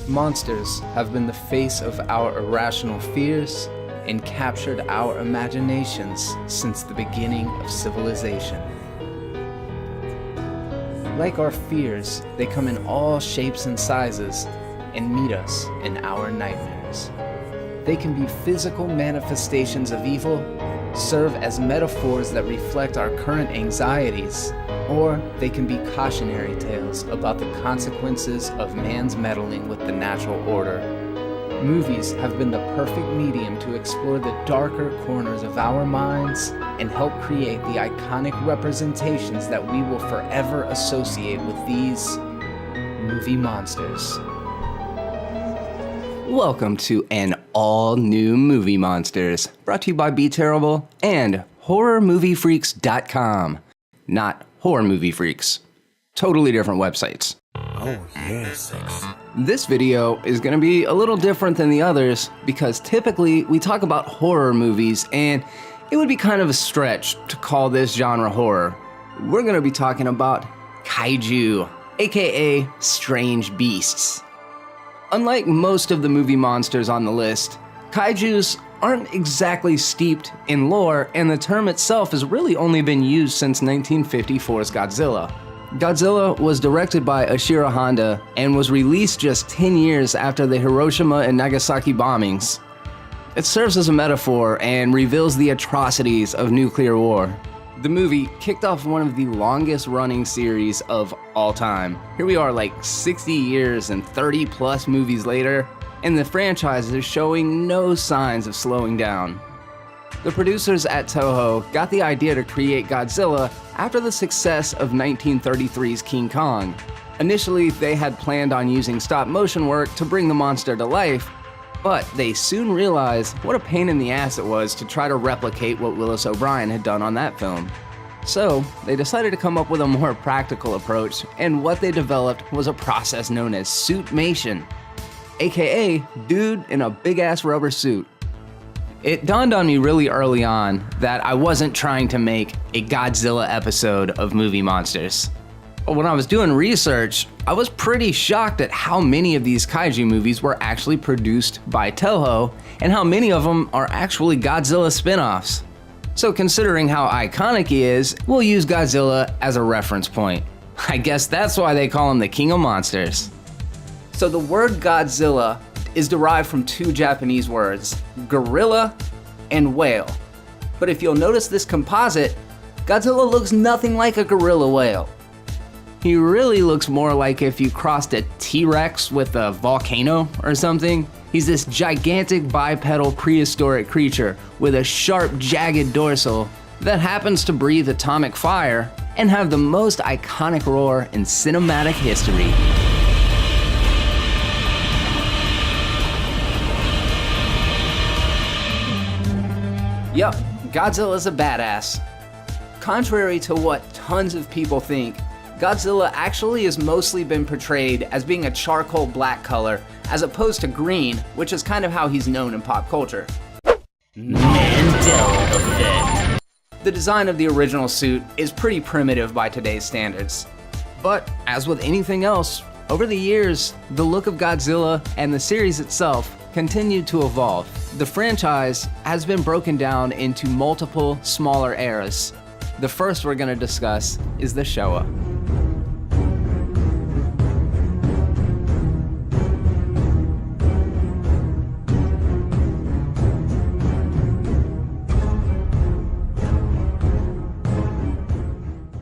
Monsters have been the face of our irrational fears and captured our imaginations since the beginning of civilization. Like our fears, they come in all shapes and sizes and meet us in our nightmares. They can be physical manifestations of evil, serve as metaphors that reflect our current anxieties, or they can be cautionary tales about the consequences of man's meddling with the natural order. Movies have been the perfect medium to explore the darker corners of our minds and help create the iconic representations that we will forever associate with these movie monsters. Welcome to an all-new Movie Monsters, brought to you by Be Terrible and HorrorMovieFreaks.com. Not Horror Movie Freaks. Totally different websites. Oh yeah, sex. This video is going to be a little different than the others because typically we talk about horror movies and it would be kind of a stretch to call this genre horror. We're going to be talking about Kaiju, aka strange beasts. Unlike most of the movie monsters on the list, Kaijus aren't exactly steeped in lore, and the term itself has really only been used since 1954's Godzilla. Godzilla was directed by Ishiro Honda and was released just 10 years after the Hiroshima and Nagasaki bombings. It serves as a metaphor and reveals the atrocities of nuclear war. The movie kicked off one of the longest running series of all time. Here we are like 60 years and 30 plus movies later, and the franchise is showing no signs of slowing down. The producers at Toho got the idea to create Godzilla after the success of 1933's King Kong. Initially, they had planned on using stop-motion work to bring the monster to life, but they soon realized what a pain in the ass it was to try to replicate what Willis O'Brien had done on that film. So, they decided to come up with a more practical approach, and what they developed was a process known as suitmation, aka dude in a big-ass rubber suit. It dawned on me really early on that I wasn't trying to make a Godzilla episode of Movie Monsters. But when I was doing research, I was pretty shocked at how many of these kaiju movies were actually produced by Toho and how many of them are actually Godzilla spin-offs. So considering how iconic he is, we'll use Godzilla as a reference point. I guess that's why they call him the King of Monsters. So the word Godzilla is derived from two Japanese words, gorilla and whale. But if you'll notice this composite, Godzilla looks nothing like a gorilla whale. He really looks more like if you crossed a T-Rex with a volcano or something. He's this gigantic bipedal prehistoric creature with a sharp, jagged dorsal that happens to breathe atomic fire and have the most iconic roar in cinematic history. Yup, Godzilla's a badass. Contrary to what tons of people think, Godzilla actually has mostly been portrayed as being a charcoal black color as opposed to green, which is kind of how he's known in pop culture. Mandela effect. The design of the original suit is pretty primitive by today's standards. But as with anything else, over the years, the look of Godzilla and the series itself continued to evolve. The franchise has been broken down into multiple smaller eras. The first we're going to discuss is the Showa.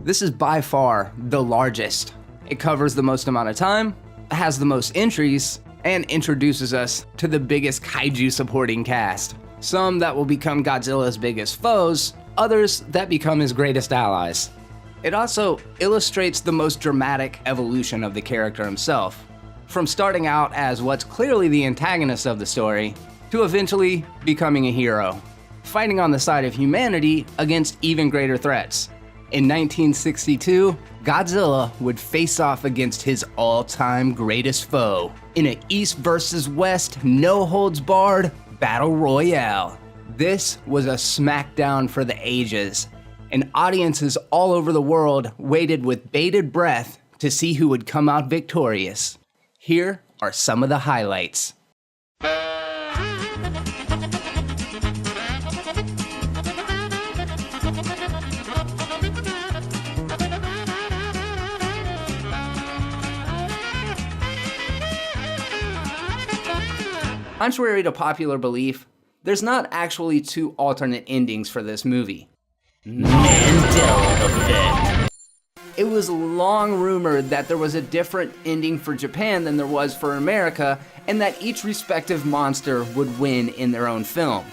This is by far the largest. It covers the most amount of time, has the most entries, and introduces us to the biggest kaiju supporting cast. Some that will become Godzilla's biggest foes, others that become his greatest allies. It also illustrates the most dramatic evolution of the character himself, from starting out as what's clearly the antagonist of the story, to eventually becoming a hero, fighting on the side of humanity against even greater threats. In 1962, Godzilla would face off against his all-time greatest foe in an East versus West, no-holds-barred battle royale. This was a smackdown for the ages, and audiences all over the world waited with bated breath to see who would come out victorious. Here are some of the highlights. Contrary to popular belief, there's not actually two alternate endings for this movie. Mandela effect. It was long rumored that there was a different ending for Japan than there was for America, and that each respective monster would win in their own film.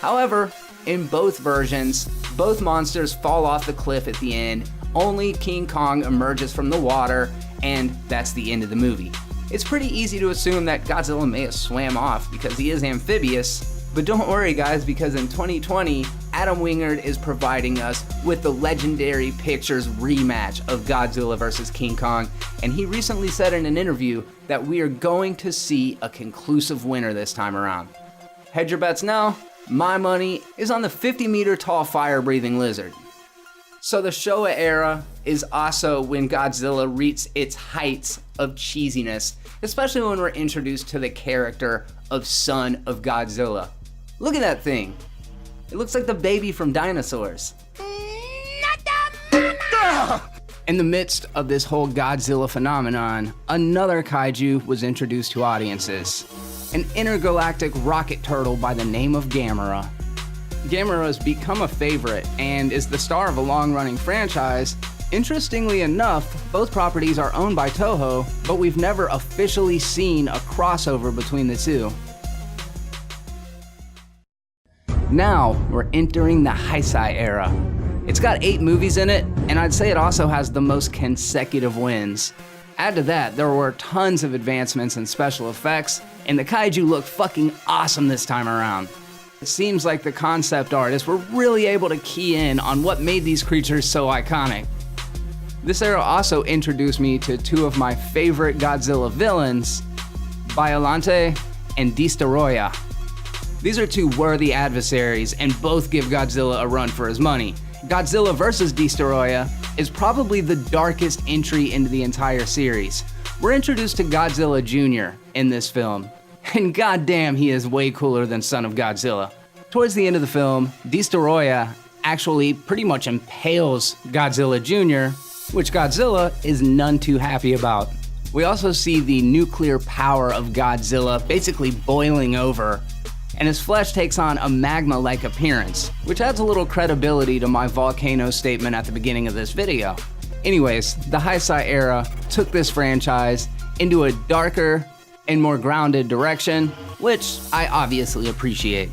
However, in both versions, both monsters fall off the cliff at the end, only King Kong emerges from the water, and that's the end of the movie. It's pretty easy to assume that Godzilla may have swam off because he is amphibious, but don't worry guys, because in 2020, Adam Wingard is providing us with the Legendary Pictures rematch of Godzilla vs. King Kong, and he recently said in an interview that we are going to see a conclusive winner this time around. Hedge your bets now. My money is on the 50-meter tall fire-breathing lizard. So the Showa era is also when Godzilla reached its heights of cheesiness, especially when we're introduced to the character of Son of Godzilla. Look at that thing. It looks like the baby from Dinosaurs. In the midst of this whole Godzilla phenomenon, another kaiju was introduced to audiences. An intergalactic rocket turtle by the name of Gamera. Gamera has become a favorite and is the star of a long-running franchise. Interestingly enough, both properties are owned by Toho, but we've never officially seen a crossover between the two. Now, we're entering the Heisei era. It's got 8 movies in it, and I'd say it also has the most consecutive wins. Add to that, there were tons of advancements in special effects, and the kaiju look fucking awesome this time around. It seems like the concept artists were really able to key in on what made these creatures so iconic. This era also introduced me to 2 of my favorite Godzilla villains, Biollante and Destoroyah. These are 2 worthy adversaries and both give Godzilla a run for his money. Godzilla vs. Destoroyah is probably the darkest entry into the entire series. We're introduced to Godzilla Jr. in this film, and goddamn he is way cooler than Son of Godzilla. Towards the end of the film, Destoroyah actually pretty much impales Godzilla Jr., which Godzilla is none too happy about. We also see the nuclear power of Godzilla basically boiling over, and his flesh takes on a magma-like appearance, which adds a little credibility to my volcano statement at the beginning of this video. Anyways, the Heisei era took this franchise into a darker and more grounded direction, which I obviously appreciate.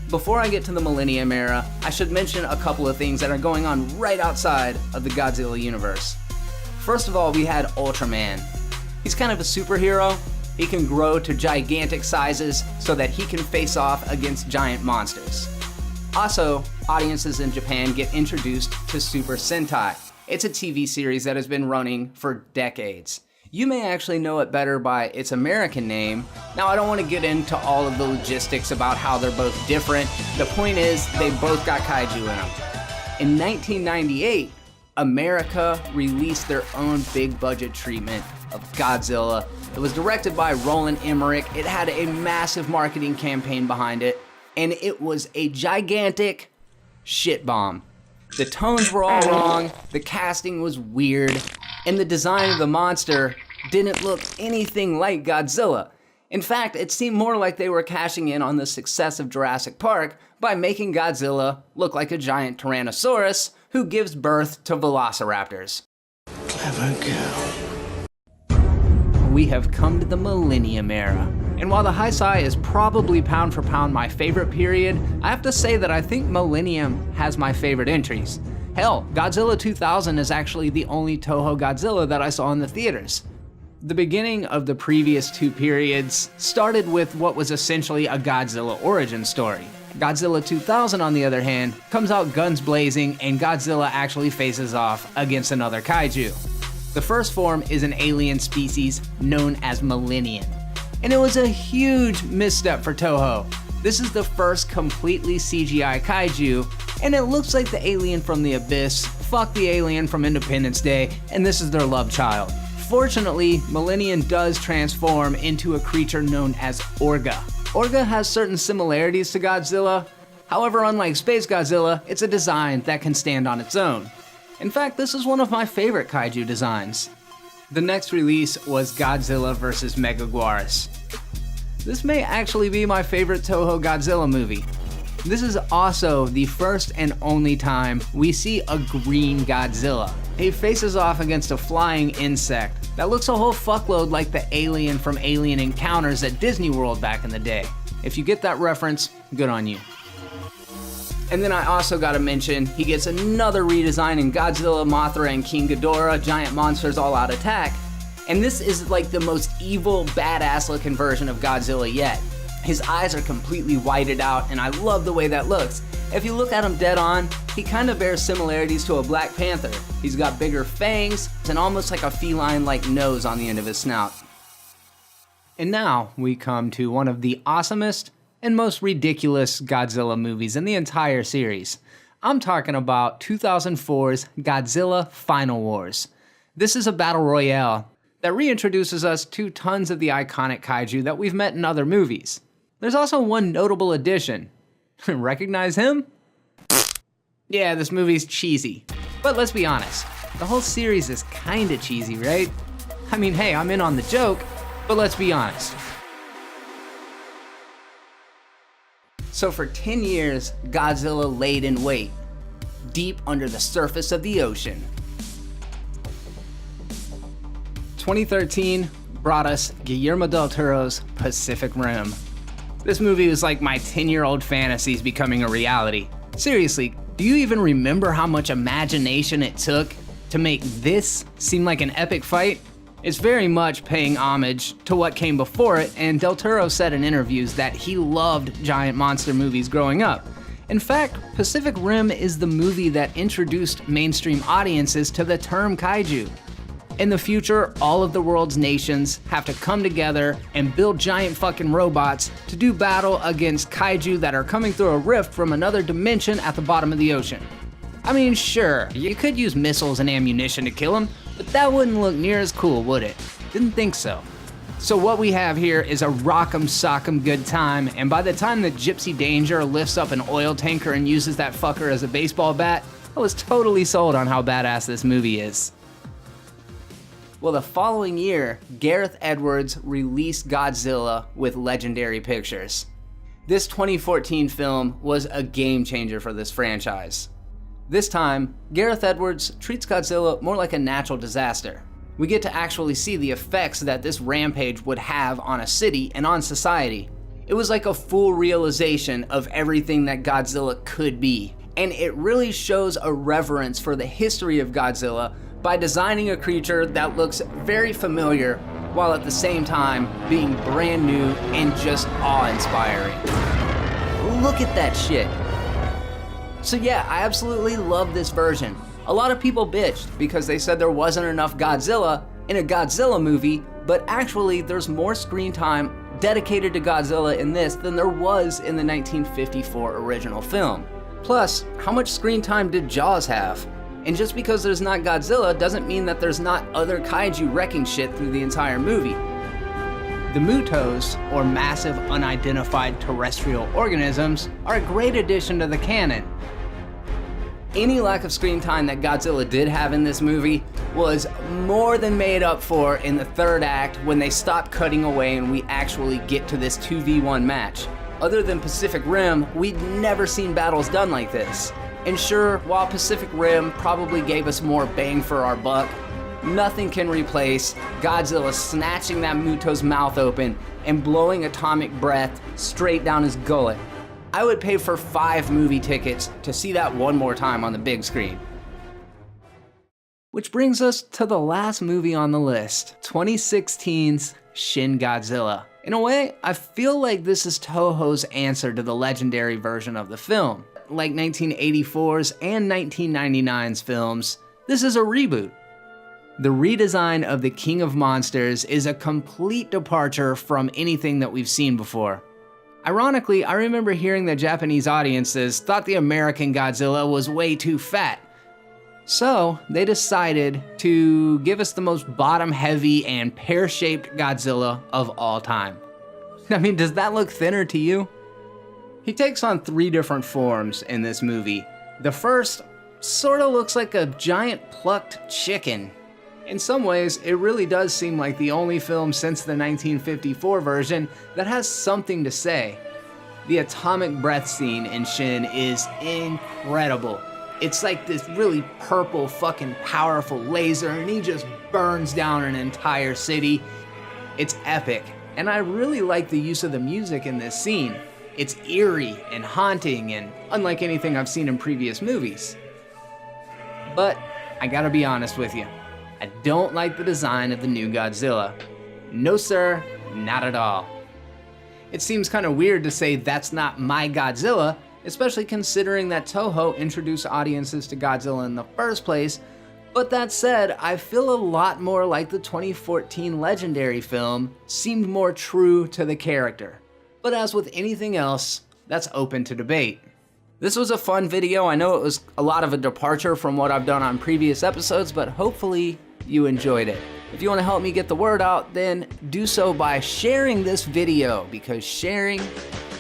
Before I get to the Millennium era, I should mention a couple of things that are going on right outside of the Godzilla universe. First of all, we had Ultraman. He's kind of a superhero. He can grow to gigantic sizes so that he can face off against giant monsters. Also, audiences in Japan get introduced to Super Sentai. It's a TV series that has been running for decades. You may actually know it better by its American name. Now, I don't want to get into all of the logistics about how they're both different. The point is, they both got kaiju in them. In 1998, America released their own big budget treatment of Godzilla. It was directed by Roland Emmerich. It had a massive marketing campaign behind it, and it was a gigantic shit bomb. The tones were all wrong, the casting was weird, and the design of the monster didn't look anything like Godzilla. In fact, it seemed more like they were cashing in on the success of Jurassic Park by making Godzilla look like a giant Tyrannosaurus who gives birth to velociraptors. Clever girl. We have come to the Millennium era. And while the Heisei is probably pound for pound my favorite period, I have to say that I think Millennium has my favorite entries. Hell, Godzilla 2000 is actually the only Toho Godzilla that I saw in the theaters. The beginning of the previous 2 periods started with what was essentially a Godzilla origin story. Godzilla 2000, on the other hand, comes out guns blazing and Godzilla actually faces off against another kaiju. The first form is an alien species known as Millennium, and it was a huge misstep for Toho. This is the first completely CGI kaiju, and it looks like the alien from The Abyss fucked the alien from Independence Day, and this is their love child. Unfortunately, Millennium does transform into a creature known as Orga. Orga has certain similarities to Godzilla. However, unlike Space Godzilla, it's a design that can stand on its own. In fact, this is one of my favorite kaiju designs. The next release was Godzilla vs. Megaguarus. This may actually be my favorite Toho Godzilla movie. This is also the first and only time we see a green Godzilla. He faces off against a flying insect that looks a whole fuckload like the alien from Alien Encounters at Disney World back in the day. If you get that reference, good on you. And then I also gotta mention, he gets another redesign in Godzilla, Mothra, and King Ghidorah, Giant Monsters All Out Attack. And this is like the most evil, badass looking version of Godzilla yet. His eyes are completely whited out, and I love the way that looks. If you look at him dead on, he kind of bears similarities to a Black Panther. He's got bigger fangs, and almost like a feline-like nose on the end of his snout. And now we come to one of the awesomest and most ridiculous Godzilla movies in the entire series. I'm talking about 2004's Godzilla Final Wars. This is a battle royale that reintroduces us to tons of the iconic kaiju that we've met in other movies. There's also one notable addition. Recognize him? Yeah, this movie's cheesy. But let's be honest, the whole series is kinda cheesy, right? I mean, hey, I'm in on the joke, but let's be honest. So for 10 years, Godzilla laid in wait, deep under the surface of the ocean. 2013 brought us Guillermo del Toro's Pacific Rim. This movie was like my 10-year-old fantasies becoming a reality. Seriously, do you even remember how much imagination it took to make this seem like an epic fight? It's very much paying homage to what came before it, and Del Toro said in interviews that he loved giant monster movies growing up. In fact, Pacific Rim is the movie that introduced mainstream audiences to the term kaiju. In the future, all of the world's nations have to come together and build giant fucking robots to do battle against kaiju that are coming through a rift from another dimension at the bottom of the ocean. I mean, sure, you could use missiles and ammunition to kill them, but that wouldn't look near as cool, would it? Didn't think so. So what we have here is a rock'em sock'em good time, and by the time that Gypsy Danger lifts up an oil tanker and uses that fucker as a baseball bat, I was totally sold on how badass this movie is. Well, the following year, Gareth Edwards released Godzilla with Legendary Pictures. This 2014 film was a game changer for this franchise. This time, Gareth Edwards treats Godzilla more like a natural disaster. We get to actually see the effects that this rampage would have on a city and on society. It was like a full realization of everything that Godzilla could be, and it really shows a reverence for the history of Godzilla by designing a creature that looks very familiar while at the same time being brand new and just awe-inspiring. Look at that shit. So yeah, I absolutely love this version. A lot of people bitched because they said there wasn't enough Godzilla in a Godzilla movie, but actually there's more screen time dedicated to Godzilla in this than there was in the 1954 original film. Plus, how much screen time did Jaws have? And just because there's not Godzilla doesn't mean that there's not other kaiju wrecking shit through the entire movie. The Mutos, or massive unidentified terrestrial organisms, are a great addition to the canon. Any lack of screen time that Godzilla did have in this movie was more than made up for in the third act when they stop cutting away and we actually get to this 2v1 match. Other than Pacific Rim, we'd never seen battles done like this. And sure, while Pacific Rim probably gave us more bang for our buck, nothing can replace Godzilla snatching that Muto's mouth open and blowing atomic breath straight down his gullet. I would pay for 5 movie tickets to see that one more time on the big screen. Which brings us to the last movie on the list, 2016's Shin Godzilla. In a way, I feel like this is Toho's answer to the legendary version of the film. Like 1984's and 1999's films, this is a reboot. The redesign of the King of Monsters is a complete departure from anything that we've seen before. Ironically, I remember hearing that Japanese audiences thought the American Godzilla was way too fat. So they decided to give us the most bottom-heavy and pear-shaped Godzilla of all time. I mean, does that look thinner to you? He takes on 3 different forms in this movie. The first sort of looks like a giant plucked chicken. In some ways, it really does seem like the only film since the 1954 version that has something to say. The atomic breath scene in Shin is incredible. It's like this really purple fucking powerful laser and he just burns down an entire city. It's epic, and I really like the use of the music in this scene. It's eerie and haunting and unlike anything I've seen in previous movies. But I gotta be honest with you, I don't like the design of the new Godzilla. No sir, not at all. It seems kind of weird to say that's not my Godzilla, especially considering that Toho introduced audiences to Godzilla in the first place. But that said, I feel a lot more like the 2014 Legendary film seemed more true to the character. But as with anything else, that's open to debate. This was a fun video. I know it was a lot of a departure from what I've done on previous episodes, but hopefully you enjoyed it. If you want to help me get the word out, then do so by sharing this video, because sharing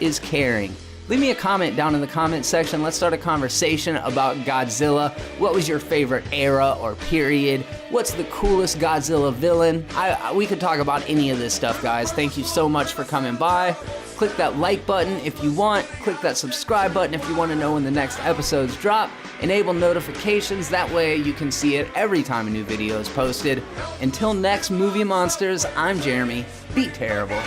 is caring. Leave me a comment down in the comment section. Let's start a conversation about Godzilla. What was your favorite era or period? What's the coolest Godzilla villain? We could talk about any of this stuff, guys. Thank you so much for coming by. Click that like button if you want. Click that subscribe button if you want to know when the next episodes drop. Enable notifications. That way you can see it every time a new video is posted. Until next Movie Monsters, I'm Jeremy. Be terrible.